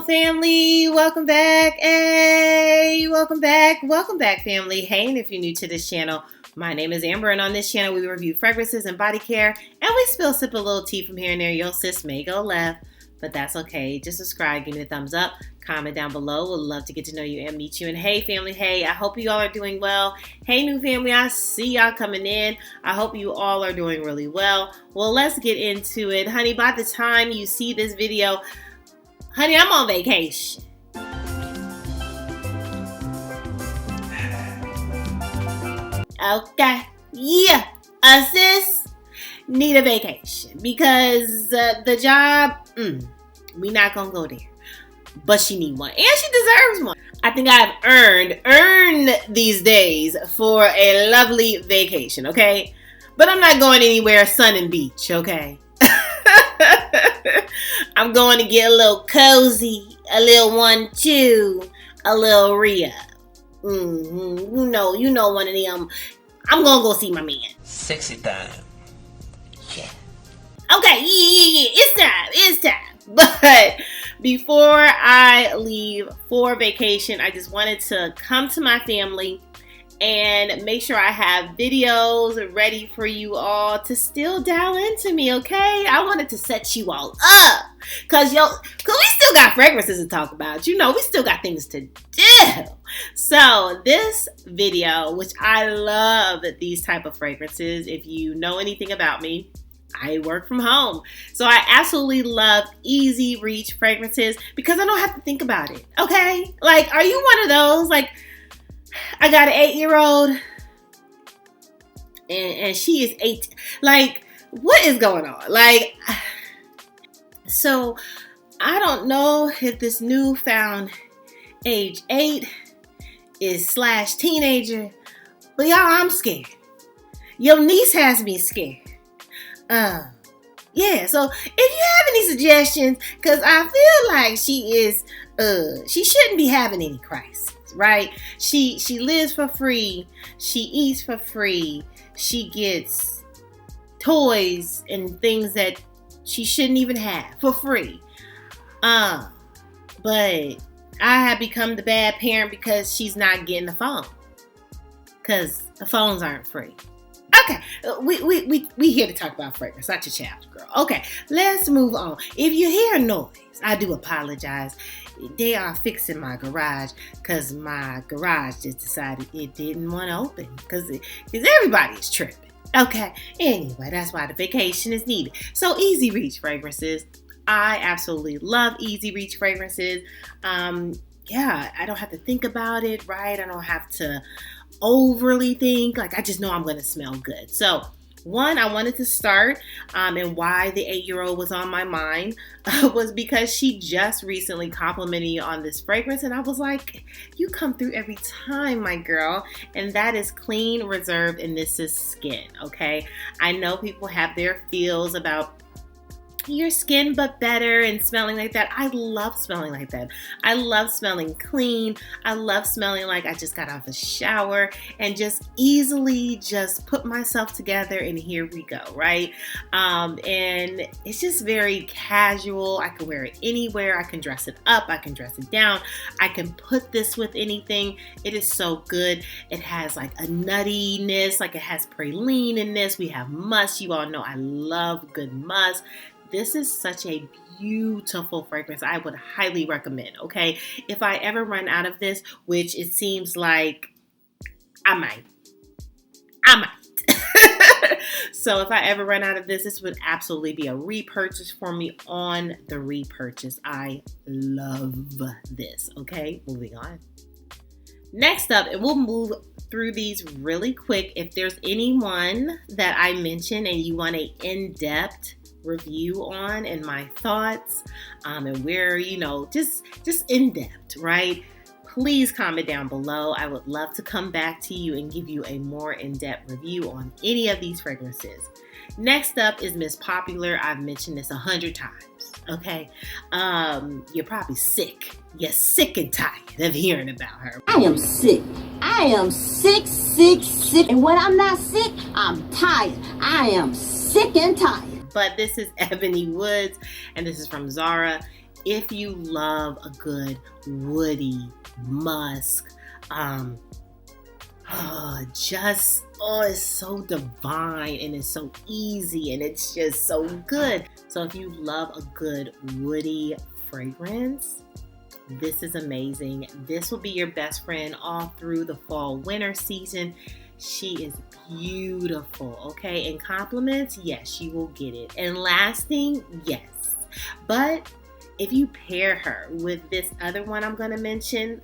family, welcome back. Hey, welcome back family. Hey, and if you're new to this channel, my name is Amber, and on this channel we review fragrances and body care, and we sip a little tea from here and there. Your sis may go left, but that's okay. Just subscribe, give me a thumbs up, comment down below. Would love to get to know you and meet you. And hey family, hey, I hope you all are doing well. Hey new family, I see y'all coming in. I hope you all are doing really well. Well, let's get into it. Honey, by the time you see this video, honey, I'm on vacation. Okay, yeah, sis need a vacation because the job, we not gonna go there. But she need one, and she deserves one. I think I've earned these days for a lovely vacation, okay? But I'm not going anywhere sun and beach, okay? I'm going to get a little cozy, a little 1-2, a little Rio. You know one of them. I'm gonna go see my man. Sexy time. Yeah. Okay, yeah. It's time. But before I leave for vacation, I just wanted to come to my family and make sure I have videos ready for you all to still dial into me, okay? I wanted to set you all up cause we still got fragrances to talk about. You know, we still got things to do. So this video, which I love these type of fragrances. If you know anything about me, I work from home. So I absolutely love easy reach fragrances because I don't have to think about it, okay? Like, are you one of those, like, I got an 8-year-old and she is 8. Like, what is going on? Like, so I don't know if this newfound age 8 is / teenager, but y'all, I'm scared. Your niece has me scared. Yeah, so if you have any suggestions, because I feel like she shouldn't be having any crisis. Right? She lives for free. She eats for free. She gets toys and things that she shouldn't even have for free. But I have become the bad parent because she's not getting the phone. Because the phones aren't free. Okay, we here to talk about fragrance, not your child, girl. Okay, let's move on. If you hear noise, I do apologize. They are fixing my garage because my garage just decided it didn't want to open because everybody is tripping. Okay, anyway, that's why the vacation is needed. So easy reach fragrances. I absolutely love easy reach fragrances. Yeah, I don't have to think about it, right? I don't have to overly think. Like, I just know I'm going to smell good. So one, I wanted to start, and why the 8-year-old was on my mind was because she just recently complimented me on this fragrance, and I was like, you come through every time, my girl. And that is Clean Reserve, and this is Skin, okay? I know people have their feels about your skin but better and smelling like that. I love smelling like that. I love smelling clean. I love smelling like I just got off a shower and just easily just put myself together and here we go, right? And it's just very casual. I can wear it anywhere. I can dress it up. I can dress it down. I can put this with anything. It is so good. It has like a nuttiness, like it has praline in this. We have musk. You all know I love good musk. This is such a beautiful fragrance. I would highly recommend, okay? If I ever run out of this, which it seems like I might. So if I ever run out of this would absolutely be a repurchase for me on the repurchase. I love this, okay? Moving on. Next up, and we'll move through these really quick. If there's anyone that I mention and you want an in-depth review on and my thoughts, and where, just in depth, right? Please comment down below. I would love to come back to you and give you a more in-depth review on any of these fragrances. Next up is Miss Popular. I've mentioned this 100 times, okay? You're probably sick. You're sick and tired of hearing about her. I am sick. I am sick. And when I'm not sick, I'm tired. I am sick and tired. But this is Ebony Wood, and this is from Zara. if you love a good woody musk, it's so divine and it's so easy and it's just so good. So if you love a good woody fragrance, this is amazing. This will be your best friend all through the fall winter season. She is beautiful, okay? And compliments, yes, you will get it. And lasting, yes. But if you pair her with this other one I'm going to mention,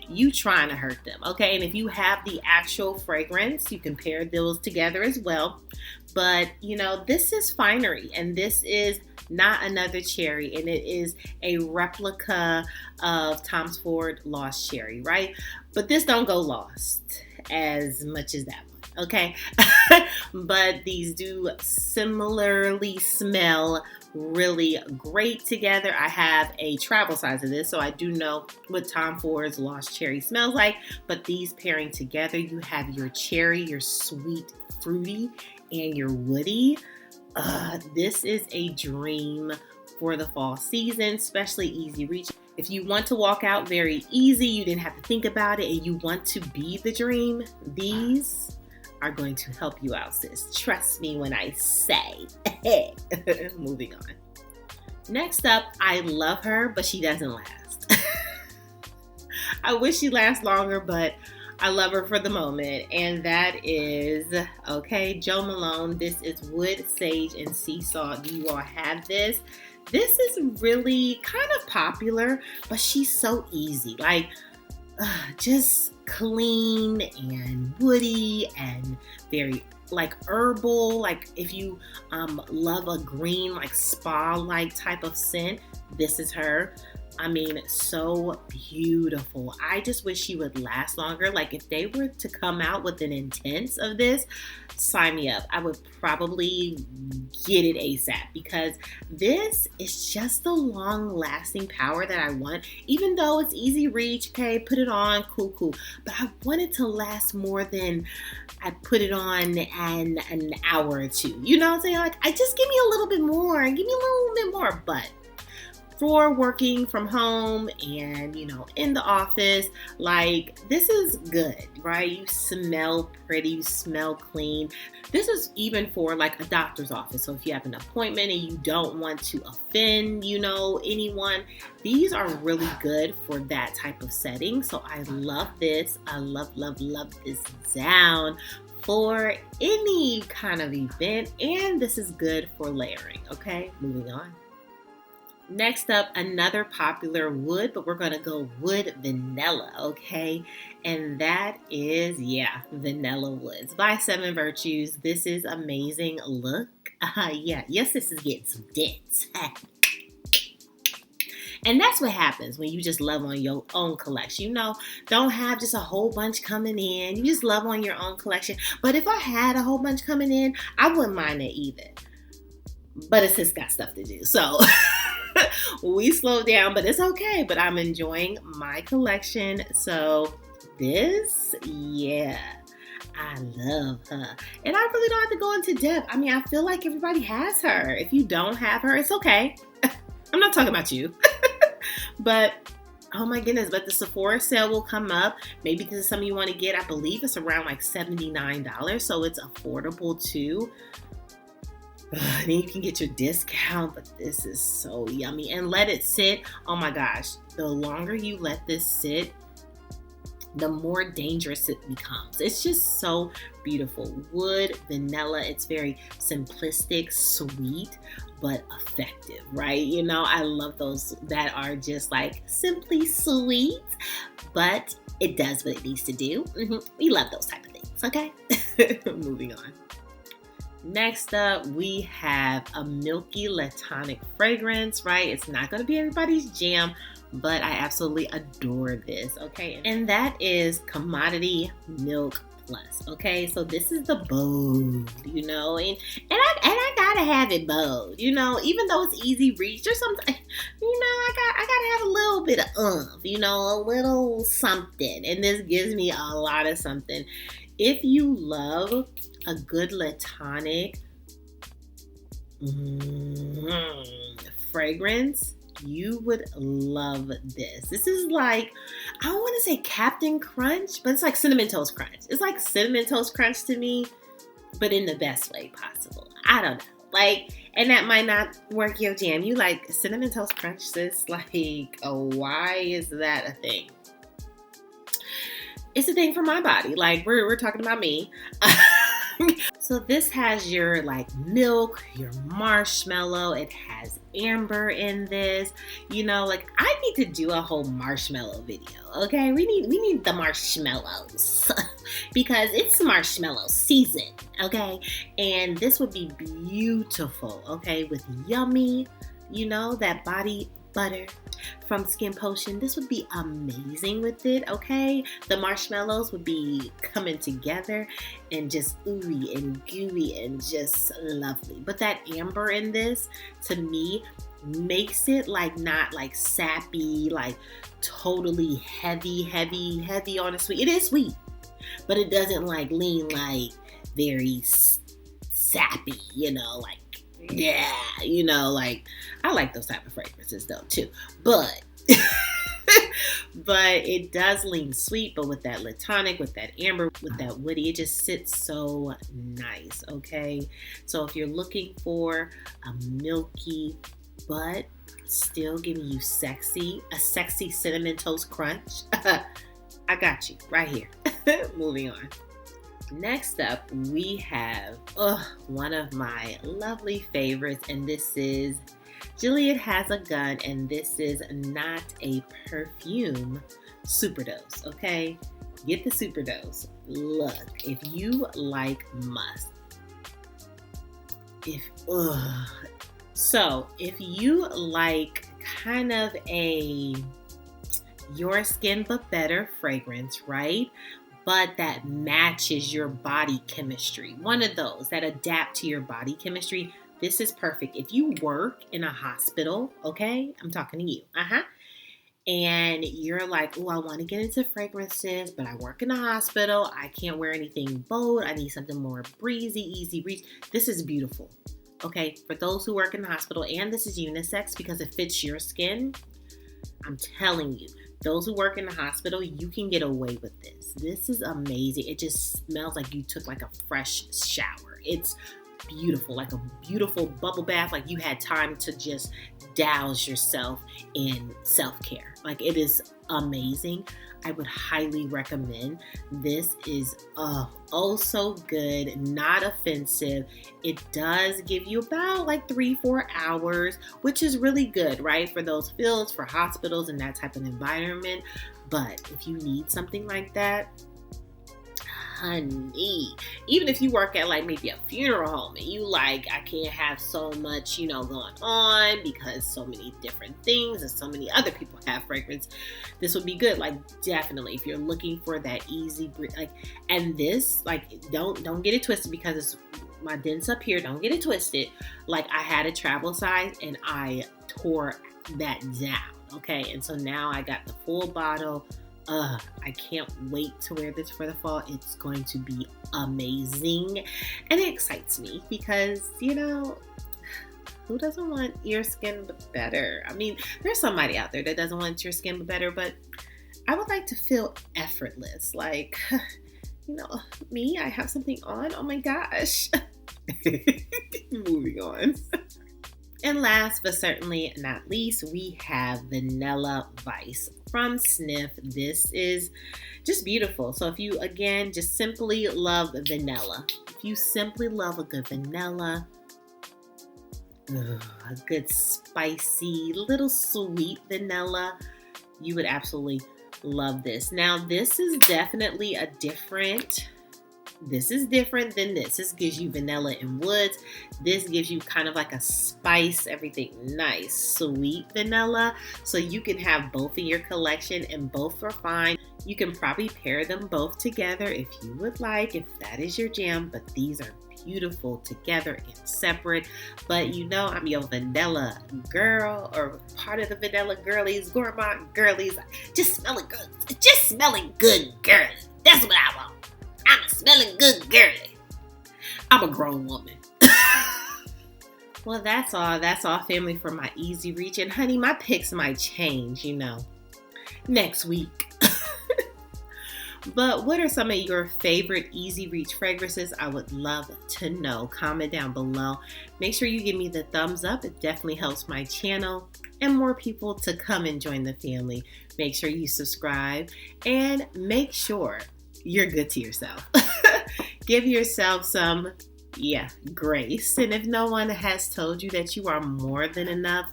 you trying to hurt them, okay? And if you have the actual fragrance, you can pair those together as well. But, this is Finery, and this is Not Another Cherry, and it is a replica of Tom Ford Lost Cherry, right? But this don't go lost as much as that one, okay? But these do similarly smell really great together. I have a travel size of this, so I do know what Tom Ford's Lost Cherry smells like, but these pairing together, you have your cherry, your sweet fruity, and your woody. This is a dream for the fall season, especially easy reach. If you want to walk out very easy, you didn't have to think about it, and you want to be the dream, these are going to help you out, sis. Trust me when I say. Moving on. Next up, I love her, but she doesn't last. I wish she lasts longer, but I love her for the moment. And that is, jomalone. This is wood, sage, and sea salt. Do you all have this? This is really kind of popular, but she's so easy. Just clean and woody and very herbal. If you love a green spa type of scent, this is her. So beautiful. I just wish she would last longer. If they were to come out with an intense of this, sign me up. I would probably get it ASAP, because this is just the long lasting power that I want. Even though it's easy reach, okay, put it on, cool. But I want it to last more than I put it on in an hour or two. You know what I'm saying? I just give me a little bit more. But for working from home and, in the office, this is good, right? You smell pretty, you smell clean. This is even for a doctor's office. So if you have an appointment and you don't want to offend, anyone, these are really good for that type of setting. So I love this. I love this down for any kind of event. And this is good for layering, okay? Moving on. Next up, another popular wood, but we're going to go wood vanilla, okay? And that is, Vanilla Woods by Seven Virtues. This is amazing. Look. Yes, this is getting some dents. And that's what happens when you just love on your own collection. Don't have just a whole bunch coming in. You just love on your own collection. But if I had a whole bunch coming in, I wouldn't mind it either. But it's just got stuff to do. So we slowed down, but it's okay. But I'm enjoying my collection. So this, I love her. And I really don't have to go into depth. I feel like everybody has her. If you don't have her, it's okay. I'm not talking about you. But oh my goodness, but the Sephora sale will come up. Maybe because it's something you want to get. I believe it's around $79. So it's affordable too. Then you can get your discount, but this is so yummy. And let it sit. Oh my gosh. The longer you let this sit, the more dangerous it becomes. It's just so beautiful. Wood, vanilla. It's very simplistic, sweet, but effective, right? I love those that are just simply sweet, but it does what it needs to do. We love those type of things, okay? Moving on. Next up, we have a milky latonic fragrance, right? It's not going to be everybody's jam, but I absolutely adore this, okay? And that is Commodity Milk Plus, okay? So this is the bold, and I gotta have it bold, even though it's easy reach or something, I gotta have a little bit of a little something, and this gives me a lot of something. If you love a good latonic fragrance, You would love this. This is like, I don't want to say Captain Crunch, but it's like Cinnamon Toast Crunch. It's like Cinnamon Toast Crunch to me, but in the best way possible. I don't know. Like, and that might not work your jam. You like Cinnamon Toast Crunch, sis? Like, oh, why is that a thing? It's a thing for my body. Like, we're talking about me. So this has your like milk, your marshmallow. It has amber in this. You know, like I need to do a whole marshmallow video. Okay, we need the marshmallows because it's marshmallow season. Okay, and this would be beautiful. Okay, with yummy, you know, that body butter from Skin Potion. This would be amazing with it, okay? The marshmallows would be coming together and just ooey and gooey and just lovely. But that amber in this, to me, makes it like not like sappy, like totally heavy on the sweet. It is sweet, but it doesn't like lean like very sappy, you know, like yeah, you know, like I like those type of fragrances though too, but but it does lean sweet, but with that latonic, with that amber, with that woody, it just sits so nice. Okay, so if you're looking for a milky but still giving you a sexy Cinnamon Toast Crunch, I got you right here. Moving on. Next up, we have one of my lovely favorites, and this is Juliette and this is Not A Perfume Superdose, okay? Get the Superdose. Look, if you like musk, if you like kind of a your skin but better fragrance, right? But that matches your body chemistry. One of those that adapt to your body chemistry. This is perfect. If you work in a hospital, okay? I'm talking to you. And you're like, oh, I want to get into fragrances, but I work in a hospital. I can't wear anything bold. I need something more breezy, easy reach. This is beautiful. Okay? For those who work in the hospital, and this is unisex because it fits your skin, I'm telling you. Those who work in the hospital, you can get away with this. This is amazing. It just smells like you took like a fresh shower. It's beautiful, like a beautiful bubble bath. Like you had time to just douse yourself in self-care. Like it is amazing. I would highly recommend. This is oh so good, not offensive. It does give you about like 3-4 hours, which is really good, right? For those fields, for hospitals and that type of environment. But if you need something like that, honey, even if you work at like maybe a funeral home and you like, I can't have so much, you know, going on because so many different things and so many other people have fragrance, this would be good. Like definitely if you're looking for that easy, like, and this, like, don't get it twisted because it's my dents up here. Don't get it twisted. Like I had a travel size and I tore that down. Okay. And so now I got the full bottle. I can't wait to wear this for the fall. It's going to be amazing. And it excites me because, you know, who doesn't want your skin but better? I mean, there's somebody out there that doesn't want your skin but better, but I would like to feel effortless. Like, you know, me, I have something on. Oh my gosh. Moving on. And last but certainly not least, we have Vanilla Vice from Snif. This is just beautiful. So if you, again, just simply love vanilla, if you simply love a good vanilla, a good spicy, little sweet vanilla, you would absolutely love this. Now, this is definitely this is different than this. This gives you vanilla and woods. This gives you kind of like a spice, everything nice, sweet vanilla. So you can have both in your collection and both are fine. You can probably pair them both together if you would like, if that is your jam, but these are beautiful together and separate. But you know, I'm your vanilla girl or part of the vanilla girlies, gourmand girlies. Just smelling good girlies. That's what I want. I'm a smelling good girly. I'm a grown woman. Well, that's all. That's all, family, for my easy reach. And honey, my picks might change, next week. But what are some of your favorite easy reach fragrances? I would love to know. Comment down below. Make sure you give me the thumbs up. It definitely helps my channel and more people to come and join the family. Make sure you subscribe and make sure you're good to yourself. Give yourself some grace. And if no one has told you that you are more than enough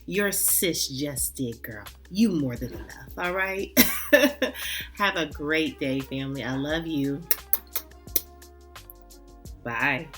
your sis just did, girl. You more than enough, all right? Have a great day, family. I love you. Bye.